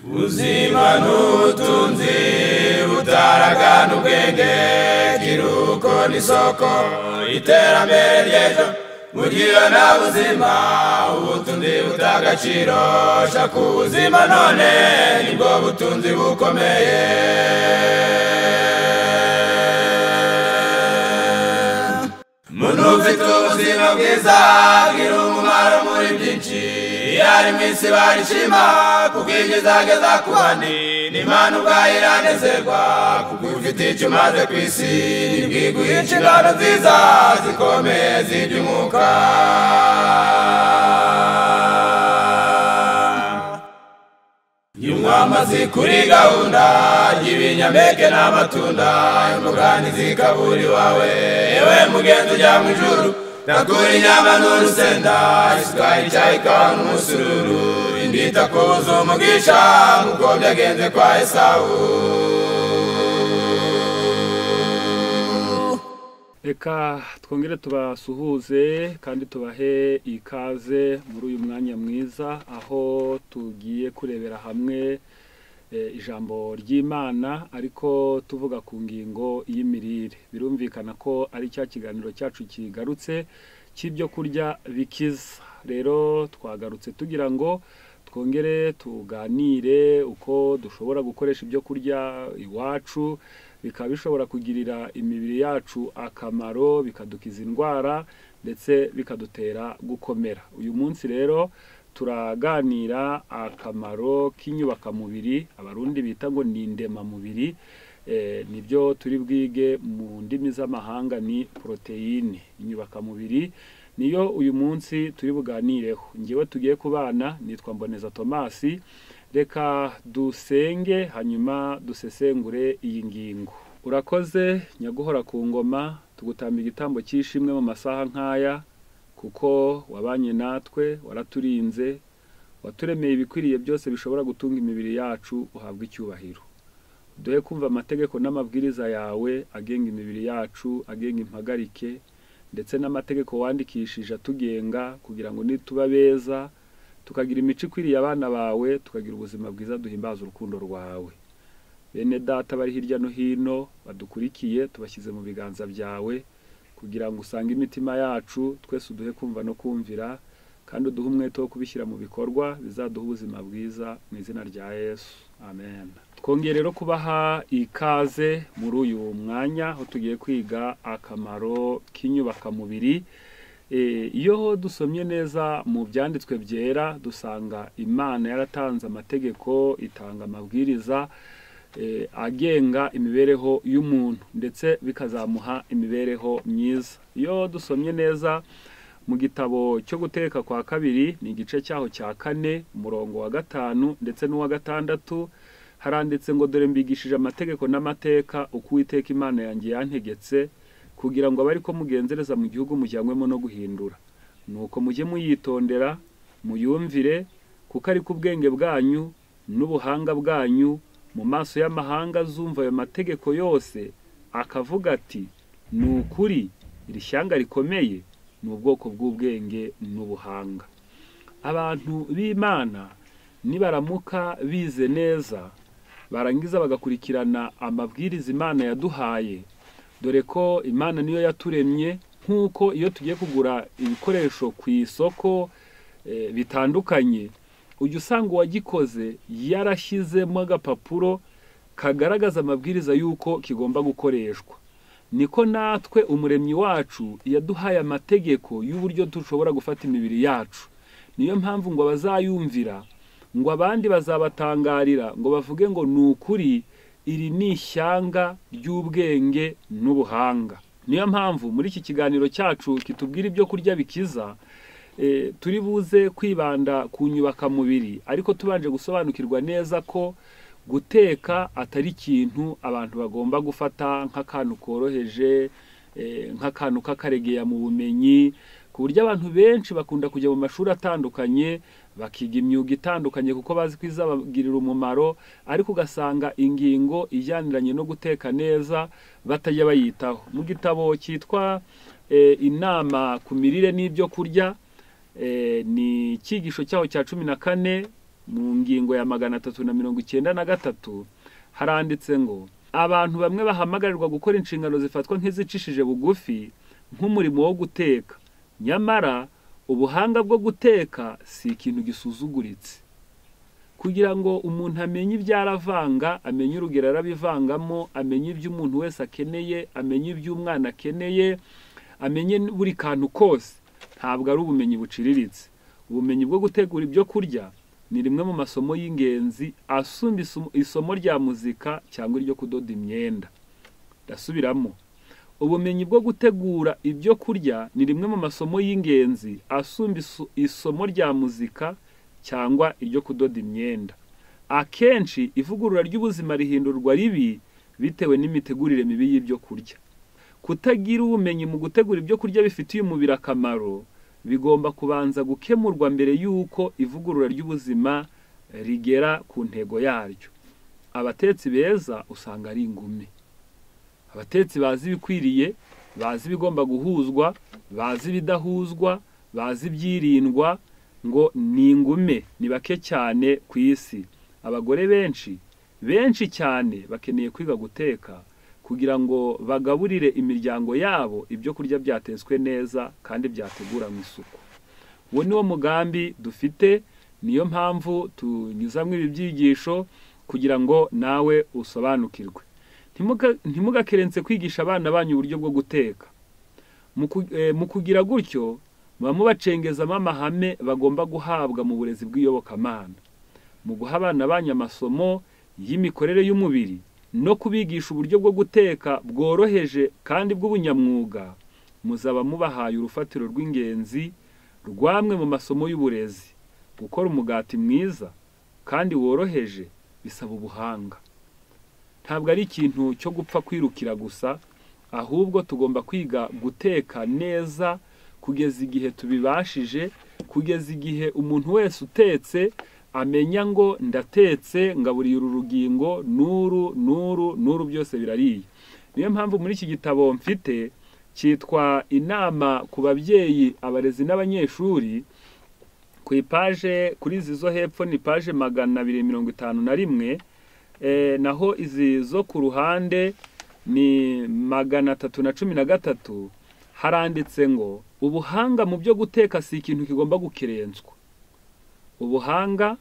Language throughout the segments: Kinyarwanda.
ubuzima n'ubutunzi butaragana ubwenge, kiruko n'isoko iterambere ry'ejo. Mugiye nta buzima ubutunzi butagaciro, shaka ubuzima none nibwo butunzi bukomeye. Muntu ufite ubuzima bwiza agira umumaro muri byinshi, yari mwisi barishima kubwigezageza ku bandi, n'Imana ubwayo iranezerwa kuko ufite icyo umaze ku isi, nibwiguha inshingano nziza zikomeye z'iby'umwuka. Y'umwamazi kuri gahunda y'ibinyampeke n'amatunda, imboga zikabura iwawe yewe mugenzi ujya mu ijuru. Nakura inyama n'urusenda, isukari, icyayi, ikawa n'umusururu, indita kuza umugisha nk'uko byagenze kwa Esawu. Reka twongere tubasuhuze kandi tubahe ikaze muri uyu mwanya mwiza, aho tugiye kurebera hamwe ijambo ry'Imana, ariko tuvuga ku ngingo y'imirire. Birumvikana ko ari cya kiganiro cyacu kigarutse cy'ibyo kurya bikiza. Rero twagarutse tugira ngo twongere tuganire uko dushobora gukoresha ibyo kurya iwacu bikaba bishobora kugirira imibiri yacu akamaro, bikadukiza indwara ndetse bikadutera gukomera. Uyu munsi rero turaganira akamaro k'inyubakamubiri, abarundi bita ngo ni indemamubiri. Nibyo turi bwige mu ndimi z'amahanga ni proteine. Inyubakamubiri niyo uyu munsi turi buganireho. Ngewe tugiye kubana, nitwa Mboneza Thomas. Reka dusenge hanyuma dusesengure iyi ngingo. Urakoze nyaguhora ku ngoma, tugutamba igitambo cy'ishimwe mu masaha nk'aya, kuko wabanye natwe, waraturinze, waturemeye ibikwiriye byose bishobora gutunga imibiri yacu. Uhabwe icyubahiro. Duhe kumva amategeko n'amabwiriza yawe agenga imibiri yacu, agenga impagarike, ndetse n'amategeko wandikishije atugenga, kugira ngo nituba beza tukagira imico ikwiriye abana bawe, tukagira ubuzima bwiza duhimbaza urukundo rwawe. Bene data bari hirya no hino badukurikiye, tubashyize mu biganza byawe, kugira ngo usange imitima yacu, twese uduhe kumva no kumvira, kandi uduhe umwete wo kubishyira mu bikorwa bizaduha ubuzima bwiza, mu izina rya Yesu, amen. Twongeye rero kubaha ikaze muri uyu mwanya aho tugiye kwiga akamaro k'inyubakamubiri. Iyo dusomye neza mu byanditswe byera, dusanga Imana yaratanze amategeko, itanga amabwiriza agenga imibereho y'umuntu, ndetse bikazamuha imibereho myiza. Iyo dusomye neza mu gitabo cyo Guteka kwa kabiri, ni igice cyaho cya 4 umurongo wa 5 ndetse n'uwa 6, haranditse ngo dore mbigishije amategeko n'amateka uko Uwiteka Imana yanjye yantegetse, kugira ngo abari ko mugenzereza mu gihugu mujyanwemo no guhindura. Nuko mujye muyitondera, muyumvire, kuko ari ku bwenge bwanyu n'ubuhanga bwanyu mu maso y'amahanga azumva ayo mategeko yose, akavuga ati ni ukuri iri shyanga rikomeye, ni ubwoko bw'ubwenge n'ubuhanga. Abantu b'Imana nibaramuka bize neza, barangiza bagakurikirana amabwiriza Imana yaduhaye, dore ko Imana niyo yaturemye, nk'uko iyo tugiye kugura ibikoresho ku isoko bitandukanye, ujya usanga uwagikoze yarashyizemo agapapuro kagaragaza amabwiriza y'uko kigomba gukoreshwa. Niko natwe umuremyi wacu yaduhaye amategeko y'uburyo dushobora gufata imibiri yacu. Niyo mpamvu ngo bazayumvira, ngo abandi bazabatangarira, ngo bavuge ngo ni ukuri iri ni ishyanga ry'ubwenge n'ubuhanga. Niyo mpamvu muri iki kiganiro cyacu kitubwira ibyo kurya bikiza, turi buze kwibanda ku nyubakamubiri, ariko tubanje gusobanukirwa neza ko guteka atari ikintu abantu bagomba gufata nk'akantu koroheje, nk'akantu k'akaregeya mu bumenyi, ku buryo abantu benshi bakunda kujya mu mashuri atandukanye bakiga imyuga itandukanye kuko bazi ko izabagirira umumaro, ariko ugasanga ingingo ijyaniranye no guteka neza batajya bayitaho. Mu gitabo cyitwa inama ku mirire n'ibyo kurya, ni icyigisho cyaho cya 14 mu ngingo ya 393 haranditse ngo abantu bamwe bahamagarirwa gukora inshingano zifatwa nk'izicishije bugufi nk'umurimo wo guteka, nyamara ubuhanga bwo guteka si ikintu gisuzuguritse. Kugira ngo umuntu amenye ibyo aravanga, amenye urugero arabivangamo, amenye ibyo umuntu wese akeneye, amenye ibyo umwana akeneye, amenye buri kantu kose, ntabwo ari ubumenyi buciriritse. Ubumenyi bwo gutegura ibyo kurya ni rimwe mu masomo y'ingenzi asumba isomo rya muzika cyangwa iryo kudoda imyenda. Ndasubiramo, ubumenyi bwo gutegura ibyo kurya ni rimwe mu masomo y'ingenzi asumba isomo rya muzika cyangwa iryo kudoda imyenda. Akenshi ivugurura ry'ubuzima rihindurwa ribi bitewe n'imitegurire mibi y'ibyo kurya. Kutagira ubumenyi mu gutegura ibyo kurya bifitiye umubiri akamaro bigomba kubanza gukemurwa mbere y'uko ivugurura ry'ubuzima rigera ku ntego yaryo. Abatetsi beza usanga ari ingume. Abatetsi bazi ibikwiriye, bazi ibigomba guhuzwa, bazi ibidahuzwa, bazi ibyirindwa, ngo ni ingume, ni bake cyane ku isi. Abagore benshi cyane bakeneye kwiga guteka kugira ngo bagaburire imiryango yabo ibyo kurya byatetswe neza kandi byateguranywe isuku. Uwo niwo mugambi dufite, niyo mpamvu tunyuzamwe ibi byigisho kugira ngo nawe usobanukirwe. Ntimugakerense kwigisha abana banyu uburyo bwo guteka. Mu kugira gutyo muba mubacengezamo amahame bagomba guhabwa mu burezi bw'iyobokamana. Mu guha abana banyu amasomo y'imikorere y'umubiri no kubigisha uburyo bwo guteka bworoheje kandi bw'ubunyamwuga, muzaba mubahaye urufatiro rw'ingenzi rwamwe mu masomo y'uburezi. Gukora umugati mwiza kandi woroheje bisaba ubuhanga. Ntabwo ari ikintu cyo gupfa kwirukira gusa, ahubwo tugomba kwiga guteka neza kugeza igihe tubibashije, kugeza igihe umuntu wese utetse amenya ngo ndatetse ngaburiye uru rugingo nuru byose birariye. Niyo mpamvu muri iki gitabo mfite cyitwa Inama ku babyeyi, abarezi n'abanyeshuri, ku ipaje kuri izi zo hepfo ni paje 251, naho izi zo ku ruhande ni 313, haranditse ngo ubuhanga mu byo guteka si ikintu kigomba gukerenswa. Ubuhanga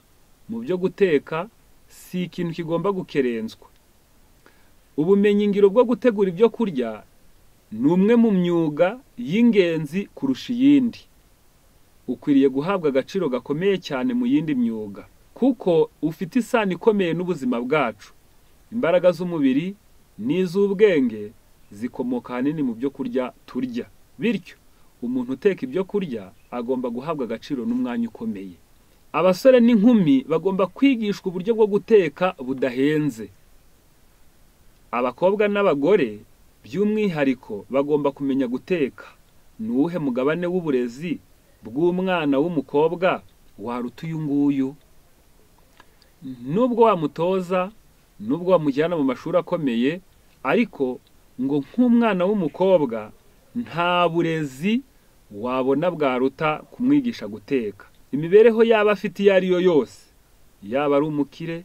mu byo guteka si ikintu kigomba gukerenswa. Ubumenyi ngiro bwo gutegura ibyo kurya ni umwe mu myuga y'ingenzi kurusha iyindi. Ukwiriye guhabwa agaciro gakomeye cyane mu yindi myuga, kuko ufite isano ikomeye n'ubuzima bwacu. Imbaraga z'umubiri n'iz'ubwenge zikomoka hanini mu byo kurya turya. Bityo umuntu uteka ibyo kurya agomba guhabwa agaciro n'umwanya ukomeye. Abasore n'inkumi bagomba kwigishwa uburyo bwo guteka budahenze. Abakobwa n'abagore by'umwihariko bagomba kumenya guteka. Ni uwuhe mugabane w'uburezi bw'umwana w'umukobwa waruta uyu nguyu? Nubwo wamutoza, nubwo wamujyana mu mashuri akomeye, ariko ngo nk'umwana w'umukobwa nta burezi wabona bwaruta kumwigisha guteka. Imibereho yaba afite iyo ari yo yose, yaba ari umukire,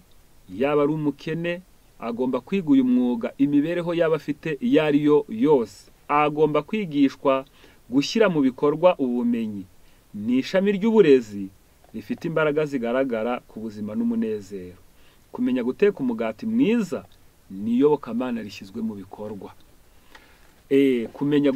yaba ari umukene, agomba kwiga uyu mwuga. Imibereho yaba afite iyo ari yo yose, agomba kwigishwa gushyira mu bikorwa ubumenyi. Ni ishami ry'uburezi rifite imbaraga zigaragara ku buzima n'umunezero. Kumenya guteka umugati mwiza ni iyobokamana rishyizwe mu bikorwa. Kumenya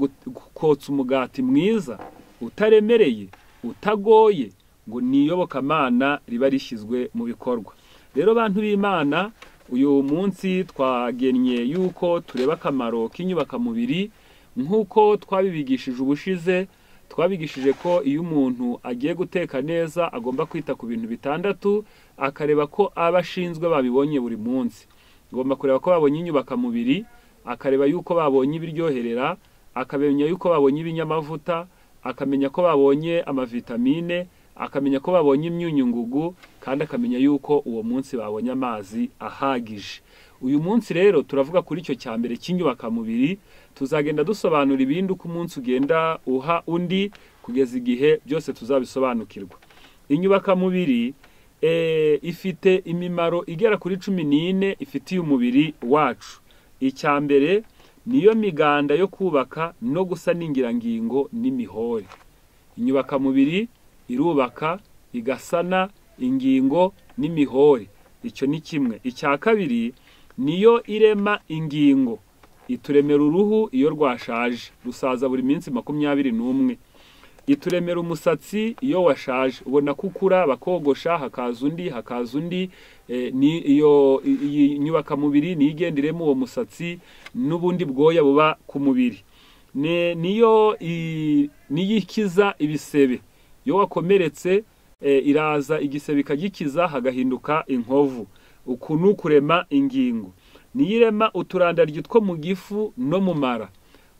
kotsa umugati mwiza utaremereye, utagoye, ngo ni iyobokamana riba rishyizwe mu bikorwa. Rero bantu b'Imana, uyu munsi twagennye yuko tureba akamaro k'inyubakamubiri nk'uko twabibigishije ubushize. Twabigishije ko iyo umuntu agiye guteka neza agomba kwita ku bintu 6, akareba ko abashinzwe babibonye buri munsi. Agomba kureba ko babonye inyubakamubiri, akareba yuko babonye ibiryoherera, akamenya yuko babonye ibinyamavuta, akamenya ko babonye amavitamine, akamenya ko babonye imyunyungugu, kandi akamenya yuko uwo munsi babonye amazi ahagije. Uyu munsi rero turavuga kuri icyo cyambere cy'inyubakamubiri. Tuzagenda dusobanura ibindi uko umunsi ugenda uha undi kugeza igihe byose tuzabisobanukirwa. Inyubakamubiri ifite imimaro igera kuri 14 ifitiye umubiri wacu. Icya mbere niyo miganda yo kubaka no gusana ingirangingo n'imihore. Inyubakamubiri irubaka igasana ingingo n'imihore, icyo ni kimwe. Icya kabiri niyo irema ingingo, ituremera uruhu iyo rwashaje, rusaza buri minsi 21. Ituremera umusatsi iyo washaje, ubona kukura bakogosha hakaza undi, ni iyo nyubakamubiri nigendiremo uwo musatsi n'ubundi bwoya buba ku mubiri. Niyo ikiza ibisebe, iyo wakomeretse iraza igisebe ikagikiza hagahinduka inkovu. Uku ni ukurema ingingo. Niyo irema uturandaryi two mu gifu no mu mara.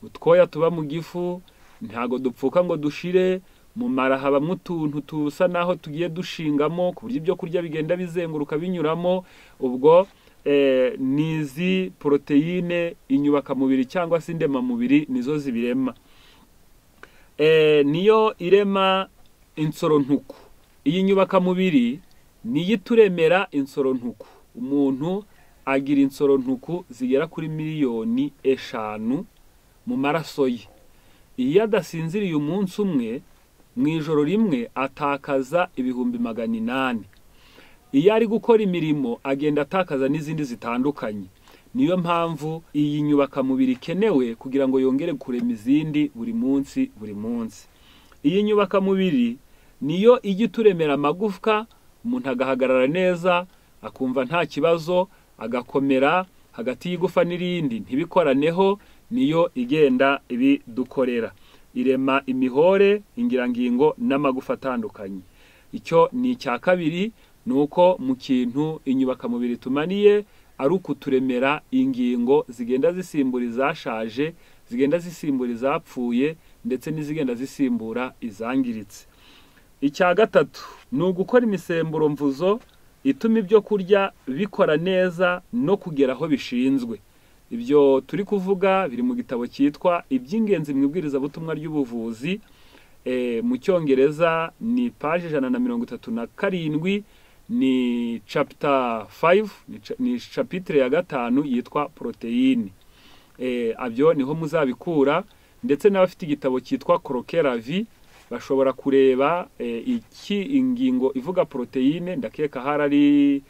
Utwoya tuba mu gifu ntago dupfuka ngo dushire, mu mara habamo utuntu tusa naho tugiye dushingamo ku buryo ibyo kurya bigenda bizenguruka binyuramo. Ubwo nizi proteine inyubakamubiri cyangwa se indemamubiri nizo zibirema. Niyo irema insorontuku. Iyi nyubakamubiri niyo ituremera insorontuku. Umuntu agira insorontuku zigera kuri 5 miliyoni mu maraso ye. Iyo adasinziriye umunsi umwe, mu ijoro rimwe atakaza 800,000. Iyo ari gukora imirimo agenda atakaza n'izindi zitandukanye. Niyo mpamvu iyi nyubakamubiri ikenewe kugira ngo yongere kurema izindi buri munsi. Iyi nyubakamubiri niyo ijya ituremera amagufwa, umuntu agahagarara neza akumva nta kibazo, agakomera hagati y'igufa n'irindi ntibikoraneho. Niyo igenda ibidukorera, irema imihore, ingirangingo n'amagufa atandukanye. Icyo ni icya kabiri, nuko mu kintu inyubakamubiri tumaniye ari ukuturemera ingingo zigenda zisimbura izashaje, zigenda zisimbura izapfuye, ndetse n'izigenda zisimbura izangiritse. Icya gatatu ni ugukora imisemburo mvuzo ituma ibyo kurya bikora neza no kugera aho bishinzwe. Ibyo turi kuvuga biri mu gitabo cyitwa Iby'ingenzi mu ibwirizabutumwa ry'ubuvuzi. Mu Cyongereza ni page 137, ni chapter 5, ni chapitre ya 5 yitwa proteine. Abyo niho muzabikura, ndetse n'abafite igitabo cyitwa Croquer la vie bashobora kureba iki ingingo ivuga proteine. Ndakeka harari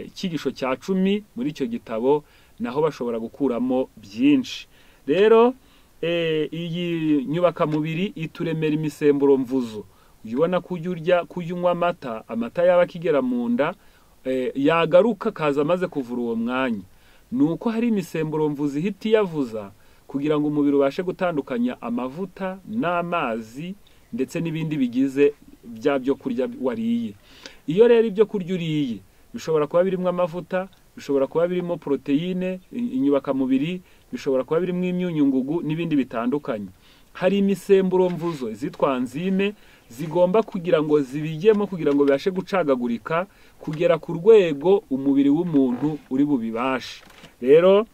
ikigisho cya 10 muri icyo gitabo, naho bashobora gukuramo byinshi. Rero iyi nyubakamubiri ituremera imisemburo mvuzo. Uyibona kunywa amata yaba akigera mu nda, yagaruka kaza amaze kuvura uwo mwanya. Nuko hari imisemburo mvuzo ihita yavuza kugira ngo umubiri ubashe gutandukanya amavuta n'amazi ndetse n'ibindi bigize bya byo kurya wariye. Iyo rero ibyo kurya uriye bishobora kuba birimo amavuta, bishobora kuba birimo proteine inyubakamubiri, bishobora kuba birimo imyunyungugu n'ibindi bitandukanye. Hari imisemburo mvuzo izitwa enzyme zigomba kugira ngo zibigemo kugira ngo bibashe gucagagurika kugera ku rwego umubiri w'umuntu uri bubibashe. Rero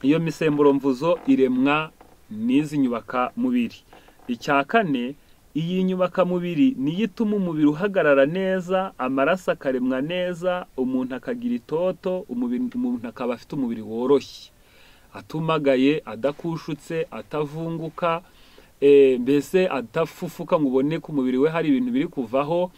iyo misemburo mvuzo iremwa n'izi nyubakamubiri. Icya kane, iyi nyubakamubiri niyo ituma umubiri uhagarara neza, amaraso akaremwa neza, umuntu akagira itoto, umuntu akaba afite umubiri woroshye, atumagaye, adakushutse, atavunguka, mbese atafufuka ngo ubone ku mubiri we hari ibintu biri kuvaho,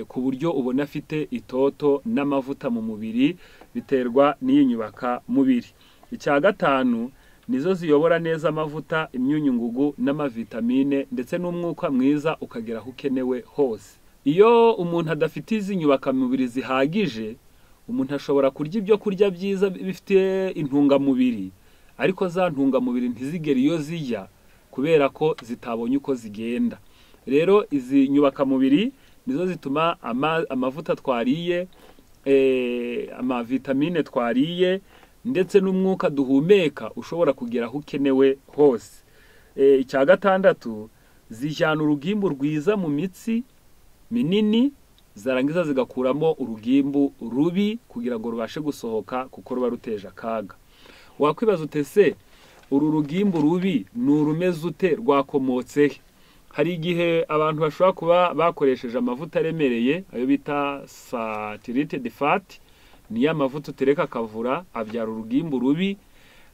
ku buryo ubona afite itoto n'amavuta mu mubiri, biterwa n'iyi nyubakamubiri. Icya gatanu, nizo ziyobora neza amavuta, imyunyungugu n'amavitamine, ndetse n'umwuka mwiza ukagera aho ukenewe hose. Iyo umuntu adafite izi nyubakamubiri zihagije, umuntu ashobora kurya ibyo kurya byiza bifite intungamubiri, ariko za ntungamubiri ntizigere iyo zijya kubera ko zitabonye uko zigenda. Rero izi nyubakamubiri nizo zituma amavuta twariye, amavitamine twariye, ndetse n'umwuka duhumeka ushobora kugera aho ukenewe hose. Icya gatandatu, zijyana urugimbu rwiza mu mitsi minini, zarangiza zigakuramo urugimbu rubi kugira ngo rubashe gusohoka kuko ruba ruteje akaga. Wakwibaza utese uru rugimbu rubi ni urumeze ute, rwakomotse he? hari igihe abantu bashobora kuba bakoresheje amavuta aremereye ayo bita saturated fat, niyo amavuta utereka akavura abyara urugimbu rubi.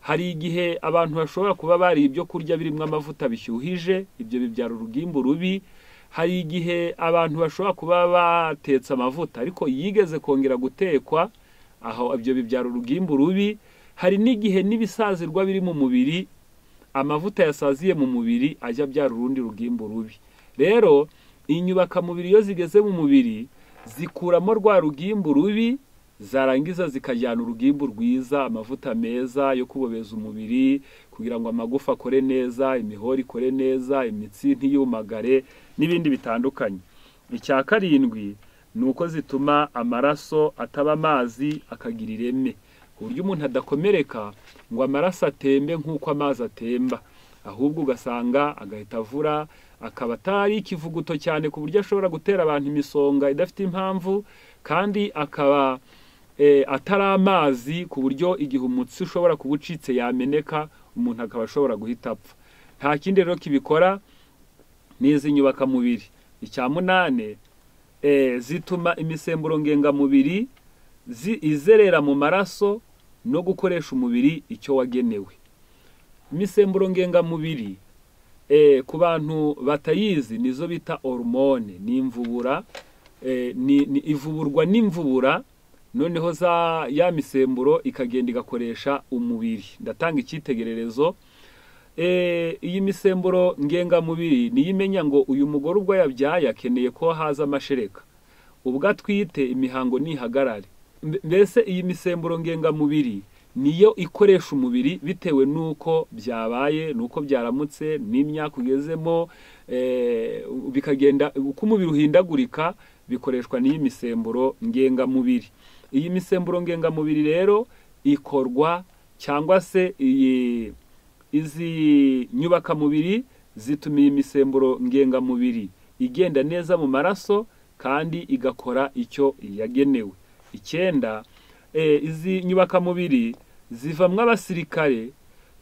Hari igihe abantu bashobora kuba bari ibyo kurya birimo amavuta bishyuhije, ibyo bibyara urugimbu rubi. Hari igihe abantu bashobora kuba batetse amavuta ariko yigeze kongera gutekwa, aho ibyo bibyara urugimbu rubi. Hari n'igihe n'ibisazirwa biri mu mubiri, amavuta yasaziye mu mubiri ajya abyara urundi rugimbu rubi. Rero inyubakamubiri iyo zigeze mu mubiri zikuramo rwa rugimbu rubi, zarangiza zikajyana urugimbu rwiza, amavuta meza yo kubobeza umubiri kugira ngo amagufa akore neza, imihori ikore neza, imitsi ntiyumagare n'ibindi bitandukanye. Icya karindwi ni uko zituma amaraso ataba amazi akagira ireme, ku buryo umuntu adakomereka ngo amaraso atembe nk'uko amazi atemba, ahubwo ugasanga agahita avura, akaba atari ikivuguto cyane ku buryo ashobora gutera abantu imisonga idafite impamvu, kandi akaba atari amazi ku buryo igihe umutsi ushobora kuba ucitse yameneka umuntu akaba ashobora guhita apfa. Nta kindi rero kibikora n'izi nyubakamubiri. Icya munane, zituma imisemburo ngengamubiri izerera mu maraso no gukoresha umubiri icyo wagenewe. Imisemburo ngengamubiri ku bantu batayizi nizo bita hormone, ni imvubura, ivuburwa n'imvubura, noneho ya misemburo ikagenda igakoresha umubiri. Ndatanga icyitegererezo. Iyi misemburo ngengamubiri niyo imenya ngo uyu mugore ubwo yabyaye akeneye ko haza amashereka, ubwo atwite imihango ntihagarare. Mbese iyi misemburo ngengamubiri niyo ikoresha umubiri bitewe n'uko byabaye, n'uko byaramutse, n'imyaka ugezemo, bikagenda uko umubiri uhindagurika bikoreshwa n'iyi misemburo ngengamubiri. Iyi misemburo ngengamubiri rero ikorwa, cyangwa se izi nyubakamubiri zituma iyi misemburo ngengamubiri igenda neza mu maraso kandi igakora icyo yagenewe. 9, izi nyubakamubiri zivamwo abasirikare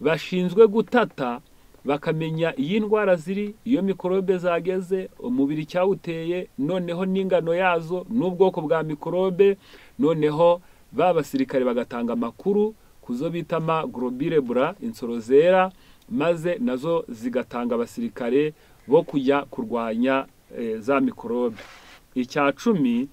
bashinzwe gutata bakamenya iyi ndwara ziri, iyo mikorobe zageze, umubiri cyawuteye, noneho n'ingano yazo n'ubwoko bwa mikorobe, noneho ba basirikare bagatanga amakuru kuzo bita globule blanc, insoro zera, maze nazo zigatanga abasirikare bo kujya kurwanya za mikorobe. Icya 10,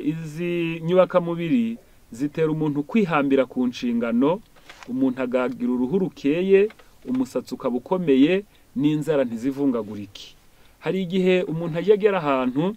izi nyubakamubiri zitera umuntu kwihambira ku nshingano, umuntu agagira uruhu rukeye, umusatsi ukaba ukomeye, n'inzara ntizivungagurike. Hari igihe umuntu ajya agera ahantu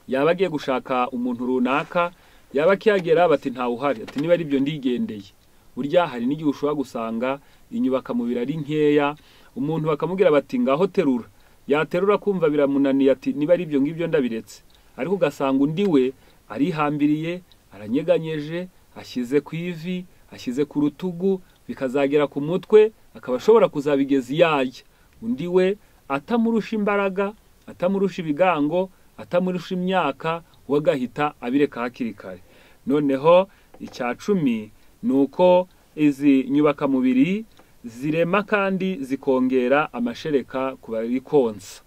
yaba agiye gushaka umuntu runaka, yaba akihagera bati ntawe uhari, ati niba ari byo ndigendeye. Burya hari n'igihe ushobora gusanga inyubakamubiri ari nkeya, umuntu bakamubwira bati ngaho terura, yaterura kumva biramunaniye, ati niba ari byo ngibyo ndabiretse. Ariko ugasanga undi we arihambiriye, aranyeganyeje, ashyize ku ivi, ashyize ku rutugu, bikazagera ku mutwe, akaba ashobora kuzabigeza iyajya. Undi we atamurusha imbaraga, atamurusha ibigango, atamurusha imyaka, wagahita abireka hakiri kare. Noneho icya 10 ni uko izi nyubakamubiri zirema kandi zikongera amashereka ku bari konsa.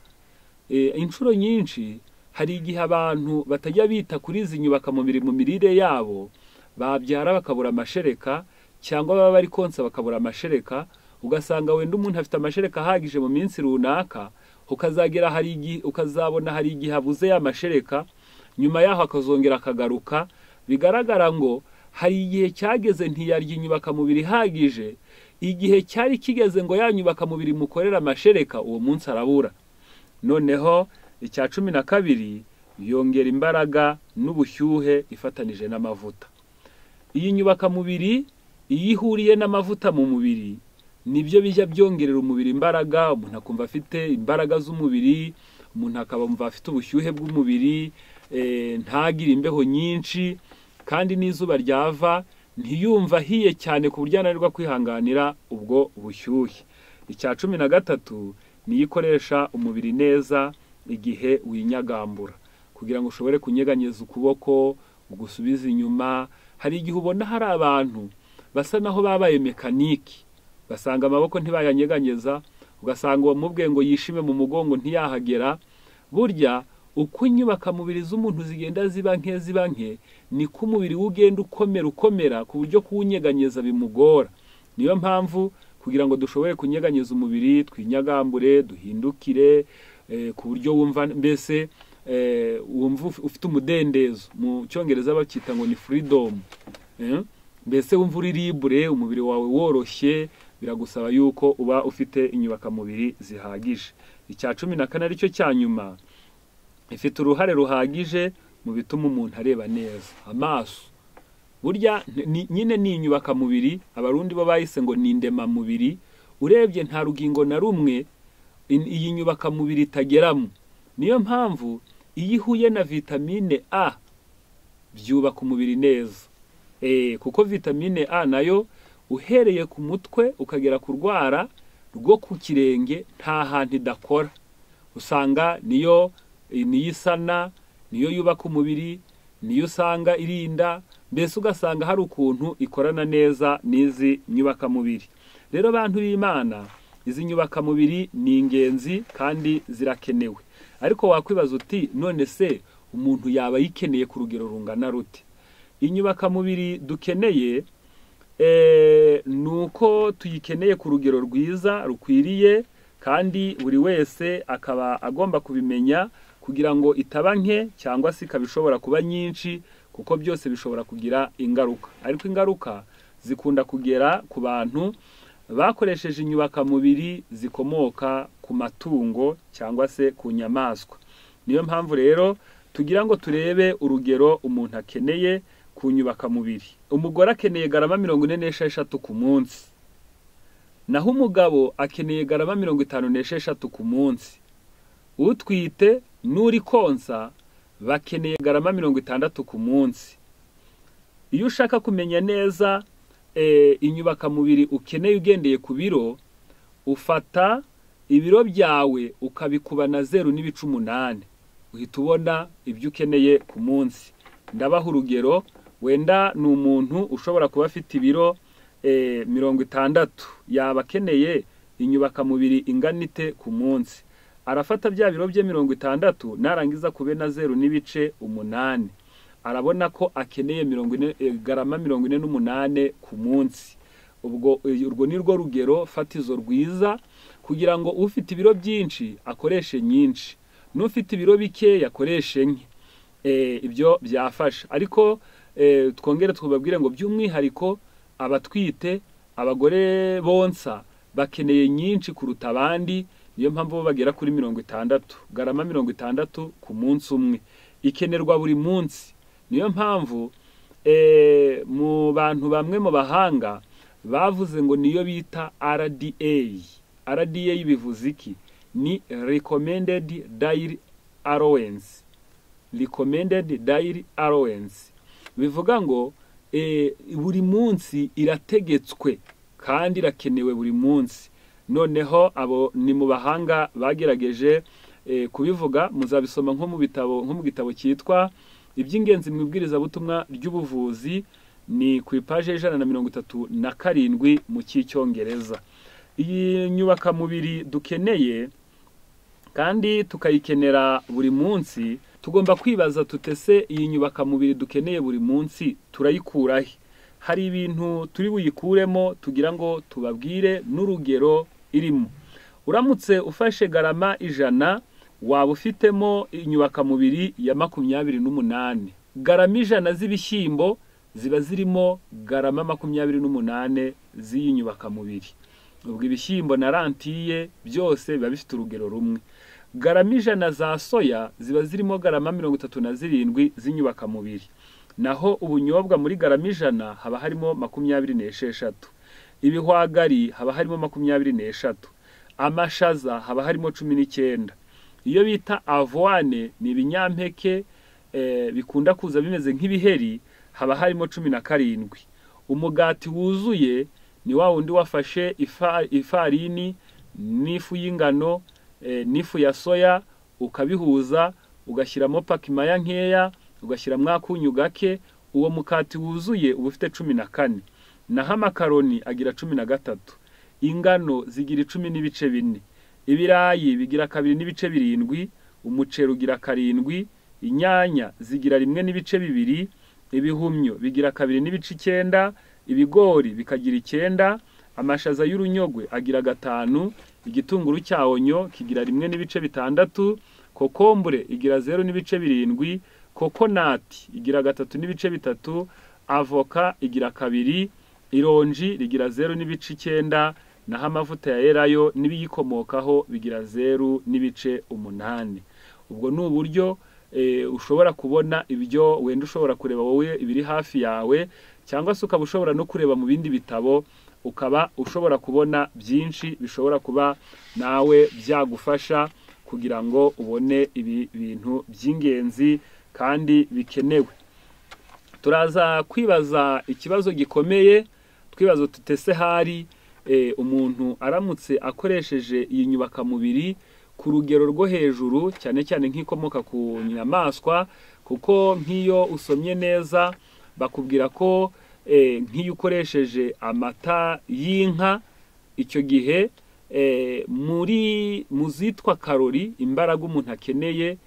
Inshuro nyinshi hari igihe abantu batajya bita kuri izi nyubakamubiri mu mirire yabo, babyara bakabura amashereka, cyangwa baba bari konsa bakabura amashereka, ugasanga wenda umuntu afite amashereka ahagije mu minsi runaka, ukazabona hari igihe abuze ya mashereka, nyuma yaho akazongera akagaruka. Bigaragara ngo hari igihe cyageze ntiyarya inyubakamubiri ihagije, igihe cyari kigeze ngo ya nyubakamubiri mukorera amashereka, uwo munsi arabura. Noneho icya 12 yongera imbaraga n'ubushyuhe ifatanije n'amavuta. Iyi nyubakamubiri iyo ihuriye n'amavuta mu mubiri nibyo bijya byongerera umubiri imbaraga, umuntu akumva afite imbaraga z'umubiri, umuntu akabumva afite ubushyuhe bw'umubiri, ntagire imbeho nyinshi, kandi n'izuba ryava ntiyumva ahiye cyane ku buryo ananirwa kwihanganira ubwo bushyuhe. Icya 13 niyo ikoresha umubiri neza igihe winyagambura, kugira ngo ushobore kunyeganyeza ukuboko, ugusubiza inyuma. Hari igihe ubona hari abantu basa naho babaye mekaniki, basanga amaboko ntibayanyeganyeza, ugasanga uwo mubwiye ngo yishime mu mugongo ntiyahagera. Burya uko inyubakamubiri z'umuntu zigenda ziba nke niko umubiri we ugenda ukomera ku buryo kuwunyeganyeza bimugora. Niyo mpamvu kugira ngo dushobore kunyeganyeza umubiri twinyagambure duhindukire ku buryo wumva mbese wumva ufite umudendezo, mu cyongereza bacyita ngo ni freedom. Mbese wumva uri libre, umubiri wawe woroshye, biragusaba yuko uba ufite inyubakamubiri zihagije. Icya 14 aricyo cya nyuma, ifite uruhare ruhagije mu bituma umuntu areba neza. Amaso burya nyine ni inyubakamubiri, abarundi bo bayise ngo ni indemamubiri. Urebye nta rugingo na rumwe iyi nyubakamubiri itageramo. Niyo mpamvu iyo ihuye na vitamine A byubaka umubiri neza. Kuko vitamine A nayo uhereye ku mutwe ukagera ku rwara rwo ku kirenge nta hantu idakora. Usanga niyo isana, niyo yubaka umubiri, niyo usanga irinda, mbese ugasanga hari ukuntu ikorana neza n'izi nyubakamubiri. Rero abantu b'Imana, izi nyubakamubiri ni ingenzi kandi zirakenewe. Ariko wakwibaza uti none se umuntu yaba yikeneye ku rugero rungana rute? Inyubakamubiri dukeneye nuko tuyikeneye ku rugero rwiza rukwiriye, kandi buri wese akaba agomba kubimenya kugira ngo itaba nke cyangwa se ikabishobora kuba nyinshi, kuko byose bishobora kugira ingaruka. Ariko ingaruka zikunda kugera ku bantu bakoresheje inyubakamubiri zikomoka ku matungo cyangwa se ku nyamaswa. Niyo mpamvu rero tugira ngo turebe urugero umuntu akeneye ku nyubakamubiri. Umugore akeneye garama 46 ku munsi, naho umugabo akeneye garama 56 ku munsi. Utwite n'uri konsa bakeneye garama 60 ku munsi. Iyo ushaka kumenya neza inyubakamubiri ukeneye ugendeye ku biro, ufata ibiro byawe ukabikuba na 0.8, uhita ubona ibyo ukeneye ku munsi. Ndabaha urugero, wenda ni umuntu ushobora kuba afite ibiro 60, yaba akeneye inyubakamubiri inganite ku munsi. Arafata bya biro bye 60 narangiza kube na 0.8, arabona ko akeneye garama 48 ku munsi. Urwo ni rwo rugero fatizo rwiza, kugira ngo ufite ibiro byinshi akoreshe nyinshi, n'ufite ibiro bike yakoreshe nke. Ibyo byafasha. Ariko twongere twubabwire ngo by'umwihariko abatwite, abagore bonsa bakeneye nyinshi kuruta abandi. Niyo mpamvu bo bagera kuri 60, garama 60 ku munsi umwe ikenerwa buri munsi. Niyo mpamvu mu bantu bamwe mu bahanga bavuze ngo niyo bita RDA bivuze iki? Ni recommended daily allowance. Recommended daily allowance bivuga ngo buri munsi irategetswe kandi irakenewe buri munsi. Noneho abo ni mu bahanga bagerageje kubivuga, muzabisoma nko mu gitabo cyitwa iby'ingenzi mu ibwiriza butumwa ry'ubuvuzi, ni ku ipaje 137 mu cy'icyongereza. Iyi nyubakamubiri dukeneye kandi tukayikenera buri munsi, tugomba kwibaza tutese iyi nyubakamubiri dukeneye buri munsi turayikurahe? Hari ibintu turi buyikuremo tugira ngo tubabwire n'urugero irimo. Uramutse ufashe garama 100, waba ufitemo inyubakamubiri ya 28. Garama 100 z'ibishyimbo ziba zirimo garama 28 z'iyi nyubakamubiri. Ubwo ibishyimbo na rantiye byose biba bifite urugero rumwe. Garama 100 za soya ziba zirimo garama 37 z'inyubakamubiri. Naho ubunyobwa muri garama 100 haba harimo 26. Ibihwagari haba harimo 26. Amashaza haba harimo 19. Iyo bita avoine ni ibinyampeke bikunda kuza bimeze nk'ibiheri, haba harimo 17. Umugati wuzuye ni wa wundi wafashe ifarini n'ifu y'ingano n'ifu ya soya ukabihuza, ugashyiramo pakimaya nkeya, ugashyiramo akunyu gake, uwo mukati wuzuye uba ufite 14. Naho amakaroni agira 13. Ingano zigira 10 n'ibice 4. ibirayi bigira 2.7, umuceri ugira 7, inyanya zigira 1.2, ibihumyo bigira 2.9, ibigori bikagira 9, amashaza y'urunyogwe agira 5, igitunguru cya onyo kigira 1.6, kokombure igira 0.7, kokonati igira 3.3, avoka igira 2, ironji rigira 0.9, naho amavuta ya elayo n'ibiyikomokaho bigira 0.8. ubwo ni uburyo ushobora kubona ibyo wenda ushobora kureba wowe ibiri hafi yawe, cyangwa se ukaba ushobora no kureba mu bindi bitabo, ukaba ushobora kubona byinshi bishobora kuba nawe byagufasha kugira ngo ubone ibi bintu by'ingenzi kandi bikenewe. Turaza kwibaza ikibazo gikomeye, twibazo tutese hari umuntu aramutse akoresheje iyi nyubakamubiri ku rugero rwo hejuru, cyane cyane nk'ikomoka ku nyamaswa, kuko nk'iyo usomye neza bakubwira ko nk'iyo ukoresheje amata y'inka, icyo gihe mu zitwa karori, imbaraga umuntu akeneye,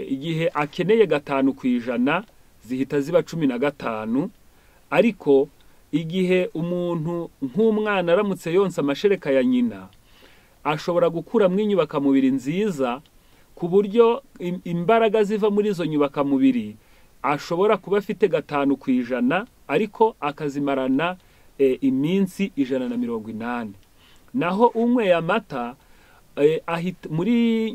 igihe akeneye 5% zihita ziba 15, ariko igihe umuntu nk'umwana aramutse yonsa amashereka ya nyina, ashobora gukuramo inyubakamubiri nziza ku buryo imbaraga ziva muri izo nyubakamubiri ashobora kuba afite 5%, ariko akazimarana iminsi 180. naho unyweye amata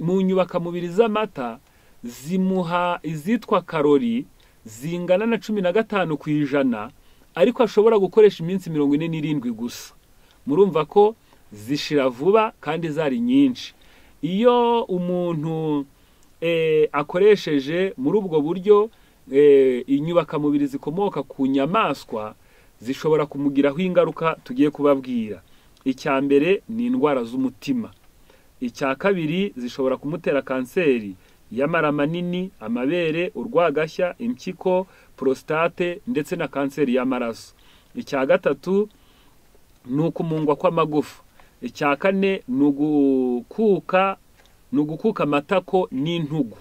mu nyubakamubiri z'amata zimuha izitwa karori zingana na 15%, ariko ashobora gukoresha iminsi 47 gusa. Murumva ko zishira vuba kandi zari nyinshi. Iyo umuntu akoresheje muri ubwo buryo inyubakamubiri zikomoka ku nyamaswa, zishobora kumugiraho ingaruka tugiye kubabwira. Icya mbere ni indwara z'umutima, icya kabiri zishobora kumutera kanseri y'amara manini, amabere, urwagashya, impyiko, prostate ndetse na kanseri y'amaraso. Icya gatatu ni ukumungwa kw'amagufa. Icya kane ni ugukuka amatako n'intugu.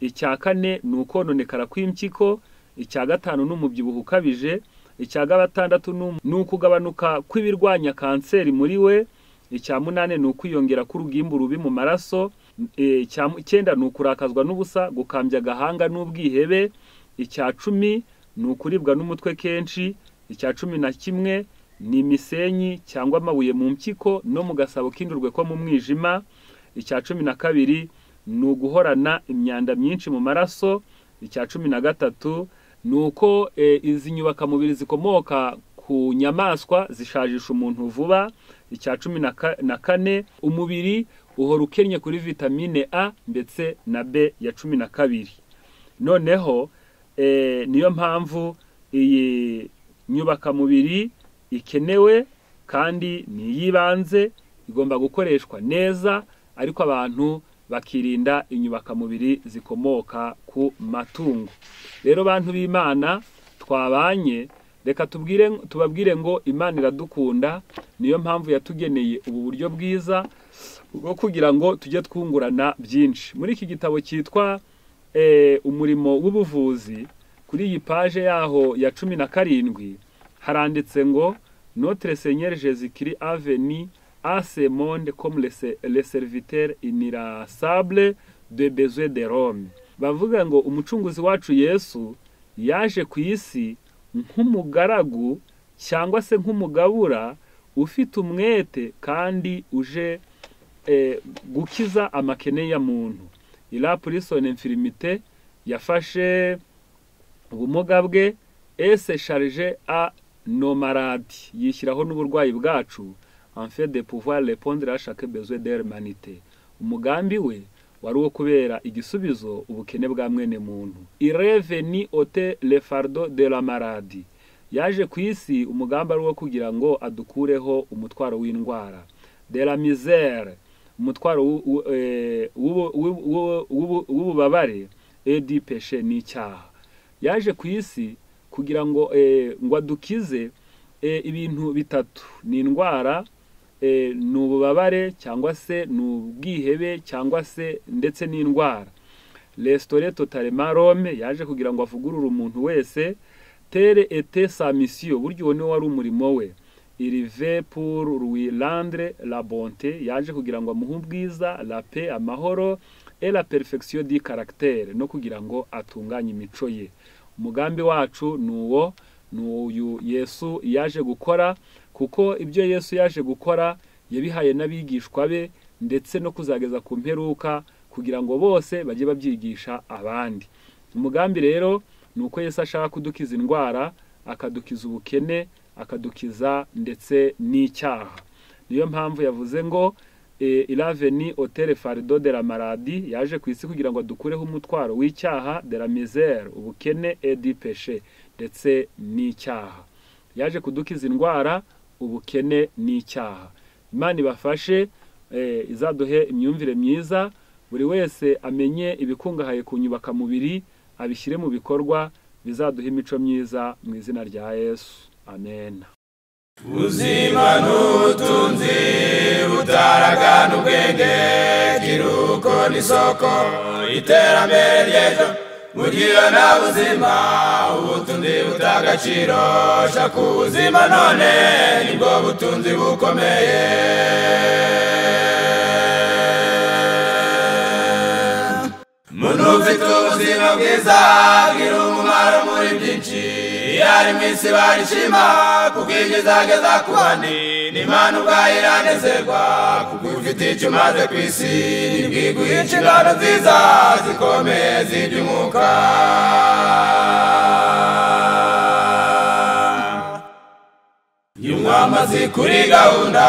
Icya kane ni ukononekara kw'impyiko. Icya gatanu ni umubyibuho ukabije. Icya gatandatu ni ukugabanuka kw'ibirwanya kanseri muri we. Icya munane ni ukwiyongera k'urugimbu rubi mu maraso. Icya cyenda ni ukurakazwa n'ubusa, gukambya agahanga n'ubwihebe. Icya 10 ni ukuribwa n'umutwe kenshi. Icya 11 ni imisenyi cyangwa amabuye mu mpyiko no mu gasabo k'indurwe ko mu mwijima. Icya 12 ni uguhorana imyanda myinshi mu maraso. Icya 13 ni uko izi nyubakamubiri zikomoka ku nyamaswa zishajisha umuntu vuba. Icya 14 umubiri uhora ukennye kuri vitamine A ndetse na B ya 12. Noneho niyo mpamvu iyi nyubakamubiri ikenewe kandi ni yibanze, igomba gukoreshwa neza, ariko abantu bakirinda inyubakamubiri zikomoka ku matungo. Rero bantu b'Imana twabanye, reka tubabwire ngo Imana iradukunda, niyo mpamvu yatugeneye ubu buryo bwiza bwo kugira ngo tujye twungurana byinshi. Muri iki gitabo cyitwa umurimo w'ubuvuzi, kuri iyi page yaho ya 17 haranditse ngo Notre Seigneur Jésus-Christ a venu à ce monde comme le serviteur inirasable de besoin de l'homme. Bavuga ngo umucunguzi wacu Yesu yaje ku isi nk'umugaragu cyangwa se nk'umugabura ufite umwete kandi uje gukiza amakene ya muntu. Il a pris son infirmité, yafashe ubumuga bwe, et se charge à nos maladies, yishyiraho n'uburwayi bwacu, en fait de pouvoir répondre à chaque besoin de l'humanité. Umugambi we wari uwo kubera igisubizo ubukene bwa mwene muntu. Il est venu ôter le fardeau de la maladie. Yaje ku isi umugambi ari uwo kugira ngo adukureho umutwaro w'indwara. De la misère, umutwaro w'ububabare, et du péché n'icyaha. Yaje ku isi kugira ngo adukize ibintu bitatu: ni indwara, ni ububabare cyangwa se ni ubwihebe cyangwa se ndetse n'indwara. Restaurer totalement l'homme yaje kugira ngo avugurure umuntu wese. Tere était sa mission, buryo ni wari umurimo we. Il veut pour lui rendre la bonté, yaje kugira ngo amuhe ubwiza, la paix, amahoro, et la perfection du caractère, no kugira ngo atunganye imico ye. Umugambi wacu nuwo, n'uyu Yesu yaje gukora, kuko ibyo Yesu yaje gukora yabihaye n'abigishwa be ndetse no kuzageza ku mperuka, kugira ngo bose bajye babyigisha abandi. Umugambi rero nuko Yesu ashaka kudukiza indwara, akadukiza ubukene, akadukiza ndetse n'icyaha. Niyo mpamvu yavuze ngo il a venu ôter le fardeau de la maladie, yaje ku isi kugira ngo adukureho umutwaro w'icyaha, de la misère, ubukene, et du péché, ndetse n'icyaha. Yaje kudukiza indwara, ubukene n'icyaha. Imana ibafashe, izaduhe imyumvire myiza, buri wese amenye ibikungahaye ku nyubakamubiri, abishyire mu bikorwa, bizaduha imico myiza mu izina rya Yesu. Amen. Ubuzima n'ubutunzi butaragana ubwenge, kiruko n'isoko iterambere ry'ejo. Mugiye nta buzima ubutunzi butagaciro, shaka ubuzima none nibwo butunzi bukomeye. Muntu ufite ubuzima bwiza agira umumaro muri byinshi, yari mu isi barishima kuko igezageza ku bandi, n'Imana ubwayo iranezerwa kuko ufite icyo umaze ku isi, nibwiguhe inshingano nziza zikomeye z'iby'umwuka. Y'umwamazi kuri gahunda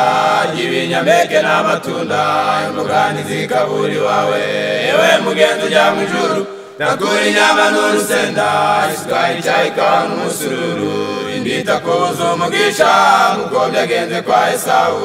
y'ibinyampeke n'amatunda, imboga zikabura iwawe, yewe mugenzi ujya mu ijuru, nakura inyama n'urusenda, isukari, icyayi, ikawa n'umusururu, indita kuza umugisha nk'uko byagenze kwa Esawu.